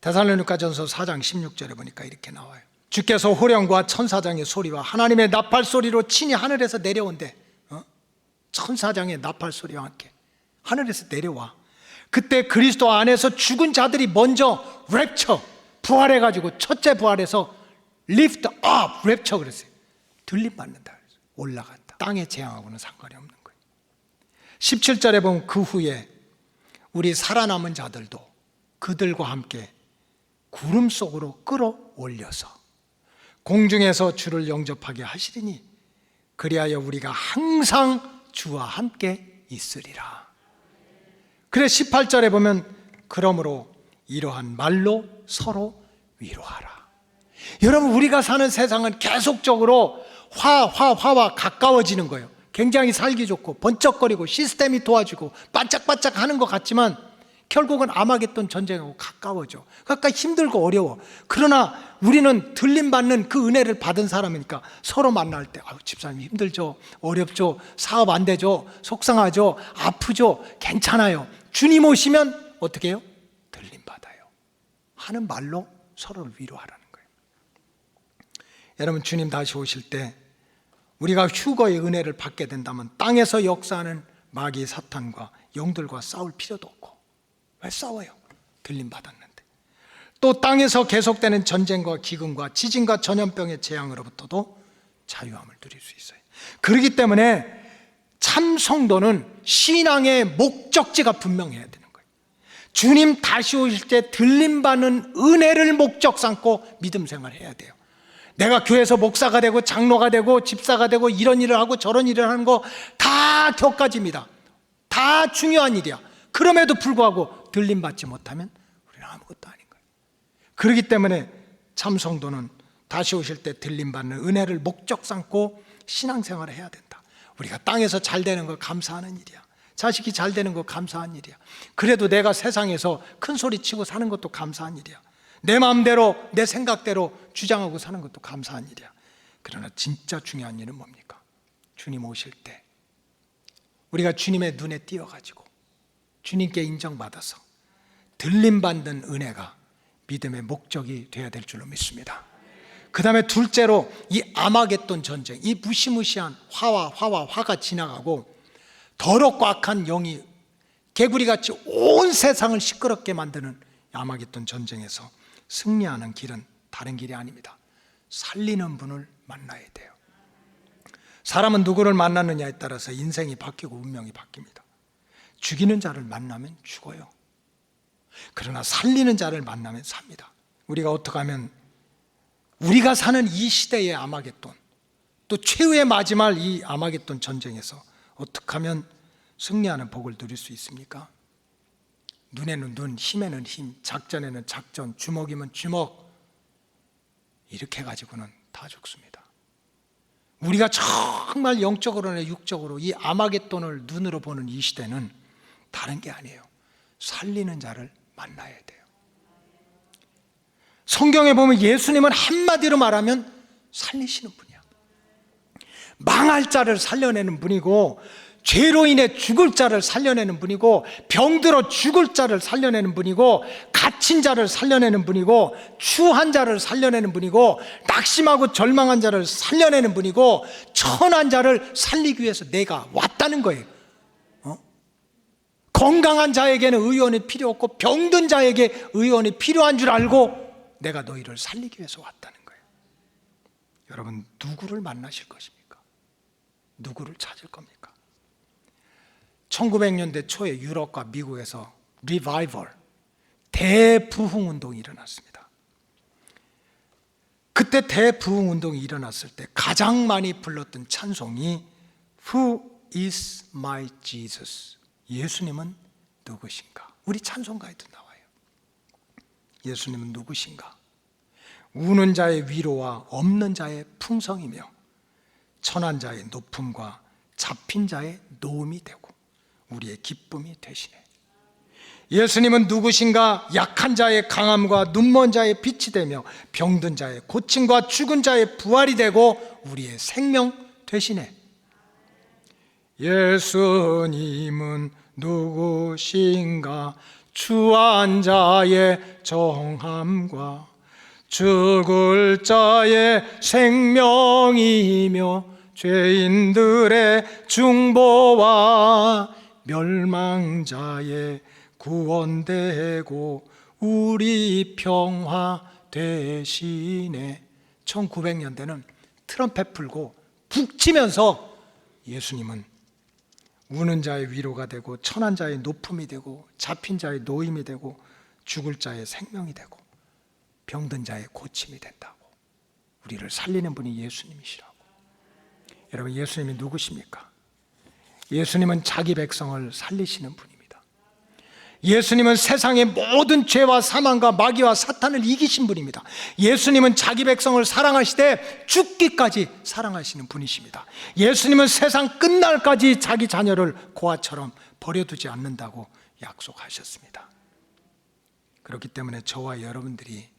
데살로니가전서 4장 16절에 보니까 이렇게 나와요. 주께서 호령과 천사장의 소리와 하나님의 나팔 소리로 친히 하늘에서 내려온대. 천사장의 나팔 소리와 함께 하늘에서 내려와. 그때 그리스도 안에서 죽은 자들이 먼저 랩처 부활해가지고 첫째 부활해서 lift up, 랩처 그랬어요. 들림받는다, 올라간다. 땅의 재앙하고는 상관이 없는 거예요. 17절에 보면 그 후에 우리 살아남은 자들도 그들과 함께 구름 속으로 끌어올려서 공중에서 주를 영접하게 하시리니 그리하여 우리가 항상 주와 함께 있으리라. 그래 18절에 보면 그러므로 이러한 말로 서로 위로하라. 여러분, 우리가 사는 세상은 계속적으로 화와 가까워지는 거예요. 굉장히 살기 좋고 번쩍거리고 시스템이 도와주고 반짝반짝 하는 것 같지만 결국은 아마겟돈 전쟁하고 가까워져. 그러니까 힘들고 어려워. 그러나 우리는 들림받는 그 은혜를 받은 사람이니까 서로 만날 때 집사님 힘들죠, 어렵죠, 사업 안 되죠, 속상하죠, 아프죠, 괜찮아요. 주님 오시면 어떻게 해요? 들림받아요 하는 말로 서로를 위로하라는 거예요. 여러분, 주님 다시 오실 때 우리가 휴거의 은혜를 받게 된다면 땅에서 역사하는 마귀 사탄과 영들과 싸울 필요도 없고. 왜 싸워요? 들림받았는데. 또 땅에서 계속되는 전쟁과 기근과 지진과 전염병의 재앙으로부터도 자유함을 누릴 수 있어요. 그렇기 때문에 참 성도는 신앙의 목적지가 분명해야 되는 거예요. 주님 다시 오실 때 들림받는 은혜를 목적 삼고 믿음 생활해야 돼요. 내가 교회에서 목사가 되고 장로가 되고 집사가 되고 이런 일을 하고 저런 일을 하는 거 다 격가집니다. 다 중요한 일이야. 그럼에도 불구하고 들림받지 못하면 우리는 아무것도 아닌 거예요. 그렇기 때문에 참 성도는 다시 오실 때 들림받는 은혜를 목적 삼고 신앙생활을 해야 된다. 우리가 땅에서 잘 되는 거 감사하는 일이야. 자식이 잘 되는 거 감사한 일이야. 그래도 내가 세상에서 큰 소리 치고 사는 것도 감사한 일이야. 내 마음대로 내 생각대로 주장하고 사는 것도 감사한 일이야. 그러나 진짜 중요한 일은 뭡니까? 주님 오실 때 우리가 주님의 눈에 띄어가지고 주님께 인정받아서 들림받는 은혜가 믿음의 목적이 되어야 될 줄로 믿습니다. 그 다음에 둘째로 이 아마겟돈 전쟁, 이 무시무시한 화가 지나가고 더럽고 악한 영이 개구리같이 온 세상을 시끄럽게 만드는 아마겟돈 전쟁에서 승리하는 길은 다른 길이 아닙니다. 살리는 분을 만나야 돼요. 사람은 누구를 만나느냐에 따라서 인생이 바뀌고 운명이 바뀝니다. 죽이는 자를 만나면 죽어요. 그러나 살리는 자를 만나면 삽니다. 우리가 어떻게 하면 우리가 사는 이 시대의 아마겟돈, 또 최후의 마지막 이 아마겟돈 전쟁에서 어떻게 하면 승리하는 복을 누릴 수 있습니까? 눈에는 눈, 힘에는 힘, 작전에는 작전, 주먹이면 주먹, 이렇게 가지고는 다 죽습니다. 우리가 정말 영적으로나 육적으로 이 아마겟돈을 눈으로 보는 이 시대는 다른 게 아니에요. 살리는 자를 만나야 돼요. 성경에 보면 예수님은 한마디로 말하면 살리시는 분이야. 망할 자를 살려내는 분이고, 죄로 인해 죽을 자를 살려내는 분이고, 병들어 죽을 자를 살려내는 분이고, 갇힌 자를 살려내는 분이고, 추한 자를 살려내는 분이고, 낙심하고 절망한 자를 살려내는 분이고, 천한 자를 살리기 위해서 내가 왔다는 거예요. 건강한 자에게는 의원이 필요 없고 병든 자에게 의원이 필요한 줄 알고 내가 너희를 살리기 위해서 왔다는 거예요. 여러분, 누구를 만나실 것입니까? 누구를 찾을 겁니까? 1900년대 초에 유럽과 미국에서 리바이벌, 대부흥 운동이 일어났습니다. 그때 대부흥 운동이 일어났을 때 가장 많이 불렀던 찬송이 Who is my Jesus? 예수님은 누구신가? 우리 찬송가에도 나와요. 예수님은 누구신가? 우는 자의 위로와 없는 자의 풍성이며 천한 자의 높음과 잡힌 자의 노음이 되고 우리의 기쁨이 되시네. 예수님은 누구신가? 약한 자의 강함과 눈먼 자의 빛이 되며 병든 자의 고침과 죽은 자의 부활이 되고 우리의 생명 되시네. 예수님은 누구신가? 추한 자의 정함과 죽을 자의 생명이며 죄인들의 중보와 멸망자의 구원되고 우리 평화 되시네. 1900년대는 트럼펫 불고 북치면서 예수님은 우는 자의 위로가 되고 천한 자의 높음이 되고 잡힌 자의 노임이 되고 죽을 자의 생명이 되고 병든 자의 고침이 된다고, 우리를 살리는 분이 예수님이시라고. 여러분, 예수님이 누구십니까? 예수님은 자기 백성을 살리시는 분입니다. 예수님은 세상의 모든 죄와 사망과 마귀와 사탄을 이기신 분입니다. 예수님은 자기 백성을 사랑하시되 죽기까지 사랑하시는 분이십니다. 예수님은 세상 끝날까지 자기 자녀를 고아처럼 버려두지 않는다고 약속하셨습니다. 그렇기 때문에 저와 여러분들이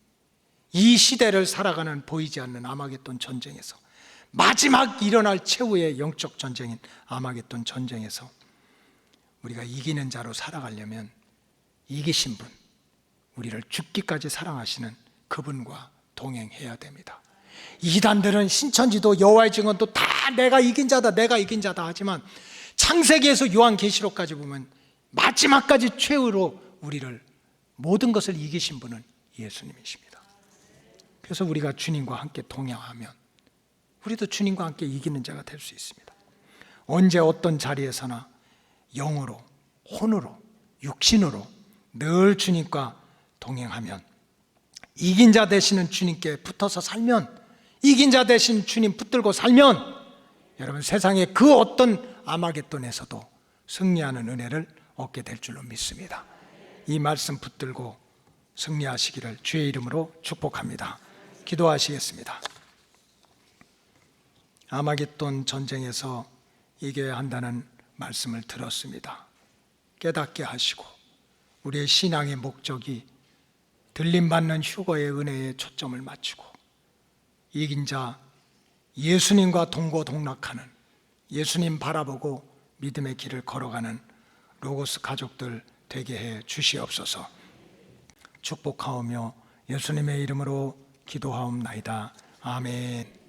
이 시대를 살아가는 보이지 않는 아마겟돈 전쟁에서, 마지막 일어날 최후의 영적 전쟁인 아마겟돈 전쟁에서 우리가 이기는 자로 살아가려면 이기신 분, 우리를 죽기까지 사랑하시는 그분과 동행해야 됩니다. 이단들은 신천지도 여호와의 증언도 다 내가 이긴 자다, 내가 이긴 자다 하지만 창세기에서 요한계시록까지 보면 마지막까지 최후로 우리를, 모든 것을 이기신 분은 예수님이십니다. 그래서 우리가 주님과 함께 동행하면 우리도 주님과 함께 이기는 자가 될 수 있습니다. 언제 어떤 자리에서나 영으로, 혼으로, 육신으로 늘 주님과 동행하면, 이긴 자 되시는 주님께 붙어서 살면, 이긴 자 되신 주님 붙들고 살면 여러분, 세상의 그 어떤 아마겟돈에서도 승리하는 은혜를 얻게 될 줄로 믿습니다. 이 말씀 붙들고 승리하시기를 주의 이름으로 축복합니다. 기도하시겠습니다. 아마겟돈 전쟁에서 이겨야 한다는 말씀을 들었습니다. 깨닫게 하시고 우리의 신앙의 목적이 들림받는 휴거의 은혜에 초점을 맞추고 이긴 자, 예수님과 동고동락하는, 예수님 바라보고 믿음의 길을 걸어가는 로고스 가족들 되게 해 주시옵소서. 축복하오며 예수님의 이름으로 기도하옵나이다. 아멘.